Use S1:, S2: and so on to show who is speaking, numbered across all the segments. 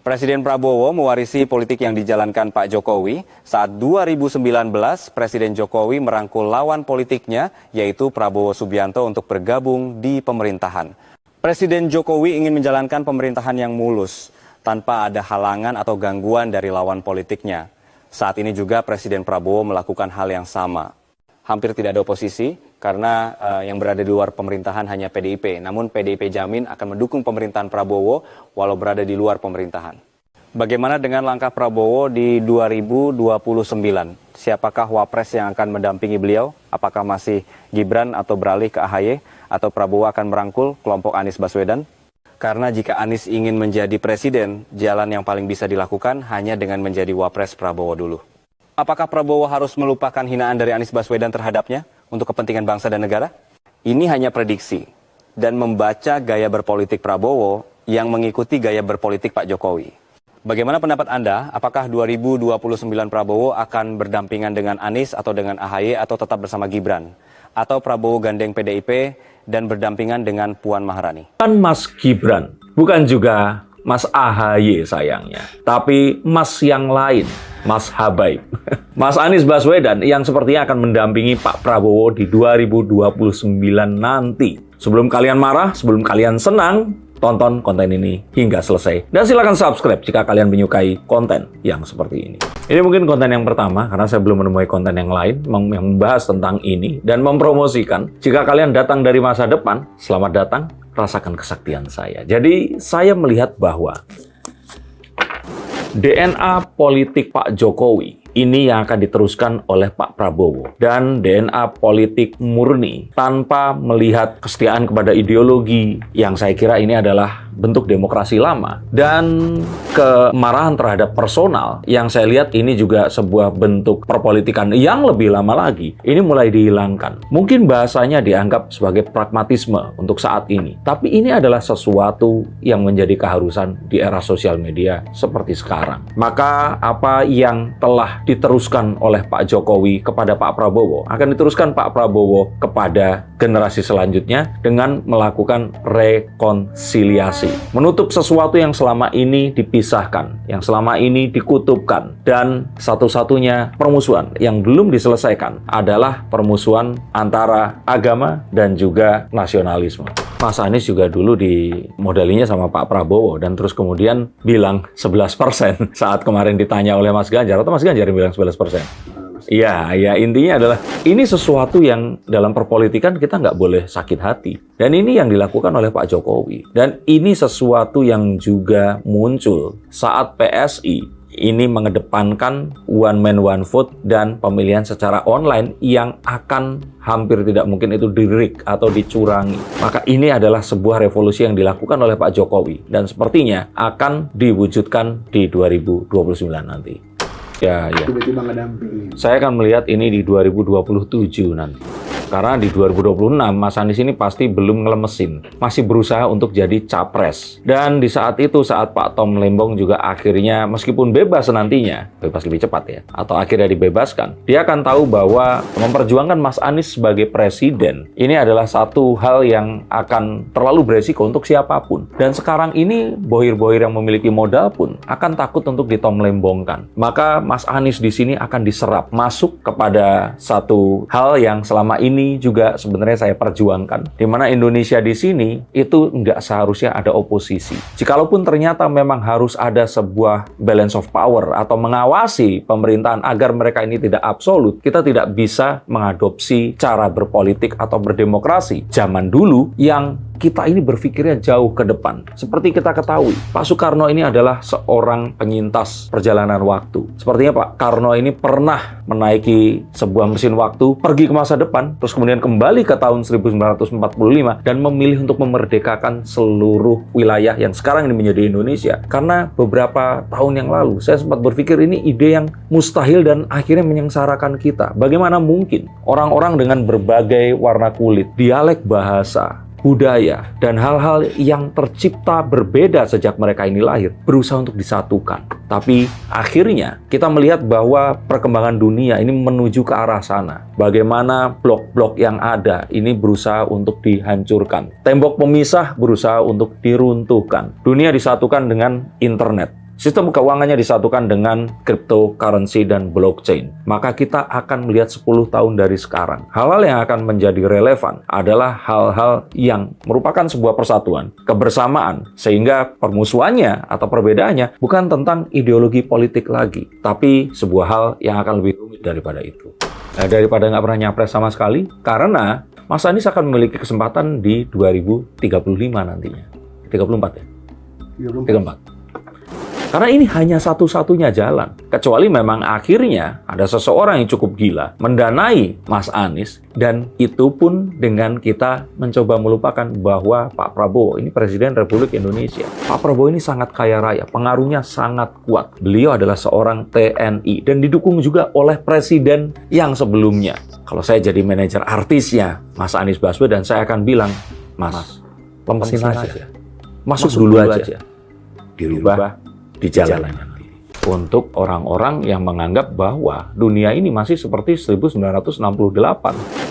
S1: Presiden Prabowo mewarisi politik yang dijalankan Pak Jokowi. Saat 2019, Presiden Jokowi merangkul lawan politiknya, yaitu Prabowo Subianto untuk bergabung di pemerintahan. Presiden Jokowi ingin menjalankan pemerintahan yang mulus, tanpa ada halangan atau gangguan dari lawan politiknya. Saat ini juga Presiden Prabowo melakukan hal yang sama. Hampir tidak ada oposisi, karena yang berada di luar pemerintahan hanya PDIP. Namun PDIP jamin akan mendukung pemerintahan Prabowo walau berada di luar pemerintahan. Bagaimana dengan langkah Prabowo di 2029? Siapakah wapres yang akan mendampingi beliau? Apakah masih Gibran atau beralih ke AHY? Atau Prabowo akan merangkul kelompok Anies Baswedan? Karena jika Anies ingin menjadi presiden, jalan yang paling bisa dilakukan hanya dengan menjadi wapres Prabowo dulu. Apakah Prabowo harus melupakan hinaan dari Anies Baswedan terhadapnya untuk kepentingan bangsa dan negara? Ini hanya prediksi dan membaca gaya berpolitik Prabowo yang mengikuti gaya berpolitik Pak Jokowi. Bagaimana pendapat Anda? Apakah 2029 Prabowo akan berdampingan dengan Anies atau dengan AHY atau tetap bersama Gibran? Atau Prabowo gandeng PDIP dan berdampingan dengan Puan Maharani?
S2: Bukan Mas Gibran, bukan juga Mas AHY sayangnya, tapi Mas yang lain, Mas Habaib. Mas Anies Baswedan yang sepertinya akan mendampingi Pak Prabowo di 2029 nanti. Sebelum kalian marah, sebelum kalian senang, tonton konten ini hingga selesai. Dan silakan subscribe jika kalian menyukai konten yang seperti ini. Ini mungkin konten yang pertama, karena saya belum menemui konten yang lain yang membahas tentang ini dan mempromosikan. Jika kalian datang dari masa depan, selamat datang, rasakan kesaktian saya. Jadi saya melihat bahwa DNA politik Pak Jokowi ini yang akan diteruskan oleh Pak Prabowo. Dan DNA politik murni tanpa melihat kesetiaan kepada ideologi yang saya kira ini adalah bentuk demokrasi lama. Dan kemarahan terhadap personal yang saya lihat ini juga sebuah bentuk perpolitikan yang lebih lama lagi. Ini mulai dihilangkan. Mungkin bahasanya dianggap sebagai pragmatisme untuk saat ini. Tapi ini adalah sesuatu yang menjadi keharusan di era sosial media seperti sekarang. Maka apa yang telah diteruskan oleh Pak Jokowi kepada Pak Prabowo akan diteruskan Pak Prabowo kepada generasi selanjutnya dengan melakukan rekonsiliasi. Menutup sesuatu yang selama ini dipisahkan, yang selama ini dikutupkan, dan satu-satunya permusuhan yang belum diselesaikan adalah permusuhan antara agama dan juga nasionalisme. Mas Anies juga dulu dimodalinya sama Pak Prabowo dan terus kemudian bilang 11% saat kemarin ditanya oleh Mas Ganjar, atau Mas Ganjar yang bilang 11%. Iya, intinya adalah ini sesuatu yang dalam perpolitikan kita nggak boleh sakit hati. Dan ini yang dilakukan oleh Pak Jokowi. Dan ini sesuatu yang juga muncul saat PSI ini mengedepankan one man one vote dan pemilihan secara online yang akan hampir tidak mungkin itu di-rig atau dicurangi. Maka ini adalah sebuah revolusi yang dilakukan oleh Pak Jokowi dan sepertinya akan diwujudkan di 2029 nanti. Ya.
S3: Tiba-tiba ngedampingin.
S2: Saya akan melihat ini di 2027 nanti. Karena di 2026, Mas Anies ini pasti belum ngelemesin. Masih berusaha untuk jadi capres. Dan di saat itu, saat Pak Tom Lembong juga akhirnya, meskipun bebas nantinya, bebas lebih cepat ya, atau akhirnya dibebaskan, dia akan tahu bahwa memperjuangkan Mas Anies sebagai presiden, ini adalah satu hal yang akan terlalu beresiko untuk siapapun. Dan sekarang ini, bohir-bohir yang memiliki modal pun akan takut untuk ditom lembongkan. Maka Mas Anies di sini akan diserap, masuk kepada satu hal yang selama ini juga sebenarnya saya perjuangkan, di mana Indonesia di sini itu nggak seharusnya ada oposisi. Jikalaupun ternyata memang harus ada sebuah balance of power atau mengawasi pemerintahan agar mereka ini tidak absolut, kita tidak bisa mengadopsi cara berpolitik atau berdemokrasi zaman dulu yang kita ini berpikirnya jauh ke depan. Seperti kita ketahui, Pak Soekarno ini adalah seorang penyintas perjalanan waktu. Sepertinya Pak Karno ini pernah menaiki sebuah mesin waktu, pergi ke masa depan, terus kemudian kembali ke tahun 1945 dan memilih untuk memerdekakan seluruh wilayah yang sekarang ini menjadi Indonesia. Karena beberapa tahun yang lalu, saya sempat berpikir ini ide yang mustahil dan akhirnya menyengsarakan kita. Bagaimana mungkin orang-orang dengan berbagai warna kulit, dialek bahasa, budaya, dan hal-hal yang tercipta berbeda sejak mereka ini lahir, berusaha untuk disatukan. Tapi akhirnya kita melihat bahwa perkembangan dunia ini menuju ke arah sana. Bagaimana blok-blok yang ada ini berusaha untuk dihancurkan. Tembok pemisah berusaha untuk diruntuhkan. Dunia disatukan dengan internet. sistem keuangannya disatukan dengan cryptocurrency dan blockchain, maka kita akan melihat 10 tahun dari sekarang. Hal-hal yang akan menjadi relevan adalah hal-hal yang merupakan sebuah persatuan, kebersamaan, sehingga permusuhannya atau perbedaannya bukan tentang ideologi politik lagi, tapi sebuah hal yang akan lebih rumit daripada itu. Daripada nggak pernah nyapres sama sekali, karena Mas Anies akan memiliki kesempatan di 2035 nantinya. 34 ya? 34. Karena ini hanya satu-satunya jalan. Kecuali memang akhirnya ada seseorang yang cukup gila mendanai Mas Anies, dan itu pun dengan kita mencoba melupakan bahwa Pak Prabowo ini Presiden Republik Indonesia. Pak Prabowo ini sangat kaya raya, pengaruhnya sangat kuat. Beliau adalah seorang TNI dan didukung juga oleh presiden yang sebelumnya. Kalau saya jadi manajer artisnya Mas Anies Baswedan, saya akan bilang, Mas, lemesin aja. Masuk dulu aja. Dirubah di jalan nanti. Untuk orang-orang yang menganggap bahwa dunia ini masih seperti 1968.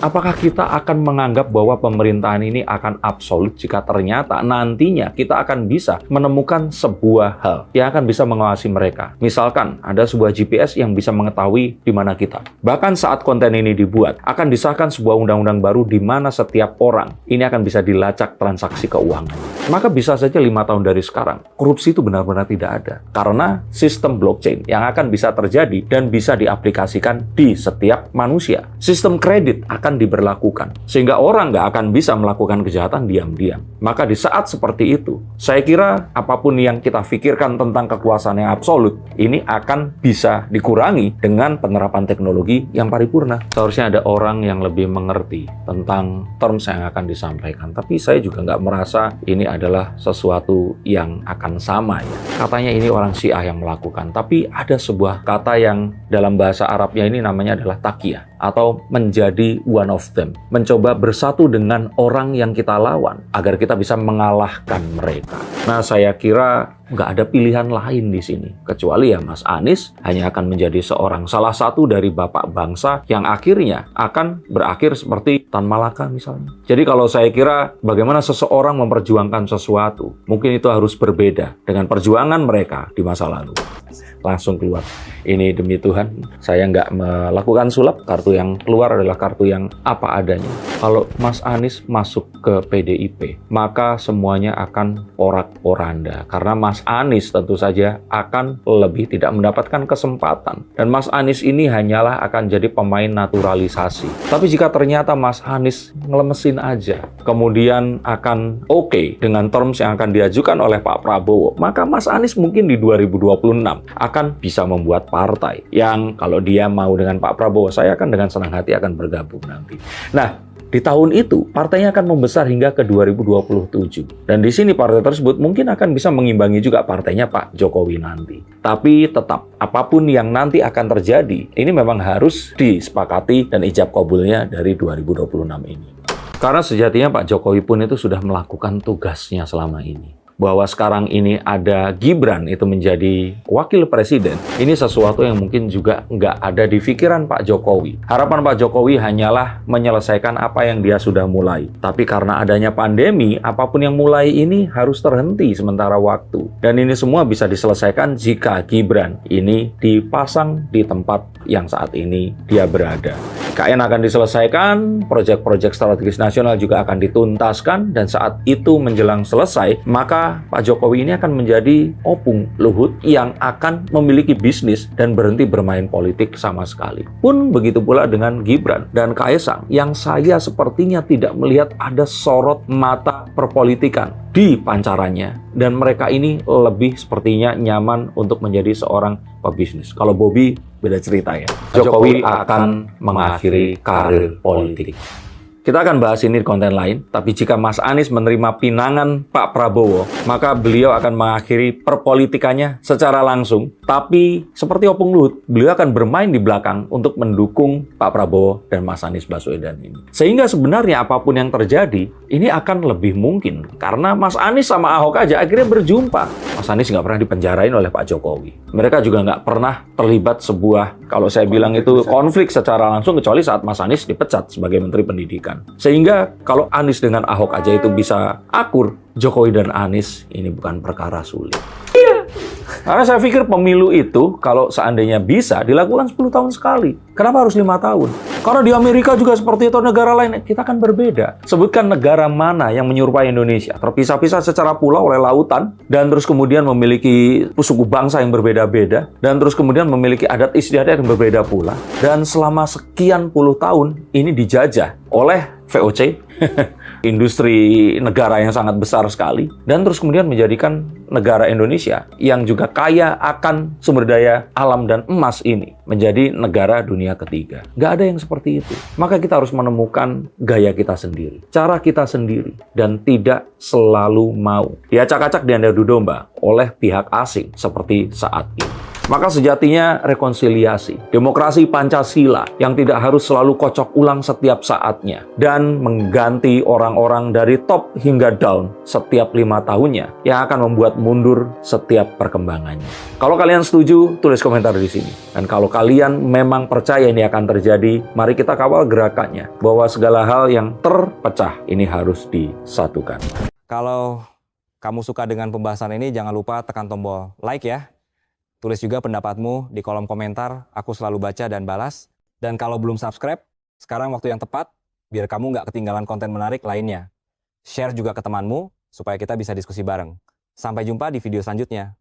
S2: Apakah kita akan menganggap bahwa pemerintahan ini akan absolut jika ternyata nantinya kita akan bisa menemukan sebuah hal yang akan bisa mengawasi mereka? Misalkan ada sebuah GPS yang bisa mengetahui di mana kita. Bahkan saat konten ini dibuat, akan disahkan sebuah undang-undang baru di mana setiap orang ini akan bisa dilacak transaksi keuangan. Maka bisa saja 5 tahun dari sekarang, korupsi itu benar-benar tidak ada. Karena sistem blockchain yang akan bisa terjadi dan bisa diaplikasikan di setiap manusia. Sistem kredit akan diberlakukan, sehingga orang nggak akan bisa melakukan kejahatan diam-diam. Maka di saat seperti itu, saya kira apapun yang kita pikirkan tentang kekuasaan yang absolut, ini akan bisa dikurangi dengan penerapan teknologi yang paripurna. Seharusnya ada orang yang lebih mengerti tentang terms yang akan disampaikan. Tapi saya juga nggak merasa ini adalah sesuatu yang akan sama ya. Katanya ini orang Syiah yang melakukan, tapi ada sebuah kata yang dalam bahasa Arabnya ini namanya adalah taqiyah, atau menjadi one of them. Mencoba bersatu dengan orang yang kita lawan agar kita bisa mengalahkan mereka. Nah, saya kira nggak ada pilihan lain di sini. Kecuali ya Mas Anies hanya akan menjadi salah satu dari bapak bangsa yang akhirnya akan berakhir seperti Tan Malaka misalnya. Jadi kalau saya kira bagaimana seseorang memperjuangkan sesuatu, mungkin itu harus berbeda dengan perjuangan mereka di masa lalu. Langsung keluar. Ini demi Tuhan, saya nggak melakukan sulap. Kartu yang keluar adalah kartu yang apa adanya. Kalau Mas Anies masuk ke PDIP, maka semuanya akan porak-poranda. Karena Mas Anies tentu saja akan lebih tidak mendapatkan kesempatan. Dan Mas Anies ini hanyalah akan jadi pemain naturalisasi. Tapi jika ternyata Mas Anies ngelemesin aja, kemudian akan oke dengan terms yang akan diajukan oleh Pak Prabowo, maka Mas Anies mungkin di 2026 akan bisa membuat partai yang kalau dia mau dengan Pak Prabowo, saya akan dengan senang hati akan bergabung nanti. Nah, di tahun itu partainya akan membesar hingga ke 2027. Dan di sini partai tersebut mungkin akan bisa mengimbangi juga partainya Pak Jokowi nanti. Tapi tetap, apapun yang nanti akan terjadi, ini memang harus disepakati dan ijab kabulnya dari 2026 ini. Karena sejatinya Pak Jokowi pun itu sudah melakukan tugasnya selama ini. Bahwa sekarang ini ada Gibran itu menjadi wakil presiden, ini sesuatu yang mungkin juga nggak ada di pikiran Pak Jokowi. Harapan Pak Jokowi hanyalah menyelesaikan apa yang dia sudah mulai. Tapi karena adanya pandemi, apapun yang mulai ini harus terhenti sementara waktu. Dan ini semua bisa diselesaikan jika Gibran ini dipasang di tempat yang saat ini dia berada. IKN akan diselesaikan, proyek-proyek strategis nasional juga akan dituntaskan, dan saat itu menjelang selesai, maka Pak Jokowi ini akan menjadi opung Luhut yang akan memiliki bisnis dan berhenti bermain politik sama sekali. Pun begitu pula dengan Gibran dan Kaesang yang saya sepertinya tidak melihat ada sorot mata perpolitikan di pancarannya, dan mereka ini lebih sepertinya nyaman untuk menjadi seorang pebisnis. Kalau Bobby beda cerita ya. Jokowi akan mengakhiri karir politik. Kita akan bahas ini di konten lain, tapi jika Mas Anies menerima pinangan Pak Prabowo, maka beliau akan mengakhiri perpolitikannya secara langsung. Tapi seperti Opung Luhut, beliau akan bermain di belakang untuk mendukung Pak Prabowo dan Mas Anies Baswedan ini. Sehingga sebenarnya apapun yang terjadi, ini akan lebih mungkin. Karena Mas Anies sama Ahok aja akhirnya berjumpa. Mas Anies nggak pernah dipenjarain oleh Pak Jokowi. Mereka juga nggak pernah terlibat sebuah, kalau saya bilang itu konflik secara langsung, kecuali saat Mas Anies dipecat sebagai Menteri Pendidikan. Sehingga kalau Anies dengan Ahok aja itu bisa akur, Jokowi dan Anies ini bukan perkara sulit. Iya. Karena saya pikir pemilu itu kalau seandainya bisa dilakukan 10 tahun sekali. Kenapa harus 5 tahun? Karena di Amerika juga seperti itu, negara lain. Kita kan berbeda. Sebutkan negara mana yang menyerupai Indonesia. Terpisah-pisah secara pulau oleh lautan. Dan terus kemudian memiliki suku bangsa yang berbeda-beda. Dan terus kemudian memiliki adat istiadat yang berbeda pula. Dan selama sekian puluh tahun ini dijajah oleh VOC, industri negara yang sangat besar sekali, dan terus kemudian menjadikan negara Indonesia yang juga kaya akan sumber daya alam dan emas ini menjadi negara dunia ketiga. Nggak ada yang seperti itu. Maka kita harus menemukan gaya kita sendiri, cara kita sendiri, dan tidak selalu mau diacak-acak dan diadu domba oleh pihak asing seperti saat ini. Maka sejatinya rekonsiliasi, demokrasi Pancasila yang tidak harus selalu kocok ulang setiap saatnya dan mengganti orang-orang dari top hingga down setiap 5 tahunnya yang akan membuat mundur setiap perkembangannya. Kalau kalian setuju, tulis komentar di sini. Dan kalau kalian memang percaya ini akan terjadi, mari kita kawal gerakannya bahwa segala hal yang terpecah ini harus disatukan.
S1: Kalau kamu suka dengan pembahasan ini, jangan lupa tekan tombol like ya. Tulis juga pendapatmu di kolom komentar, aku selalu baca dan balas. Dan kalau belum subscribe, sekarang waktu yang tepat, biar kamu nggak ketinggalan konten menarik lainnya. Share juga ke temanmu, supaya kita bisa diskusi bareng. Sampai jumpa di video selanjutnya.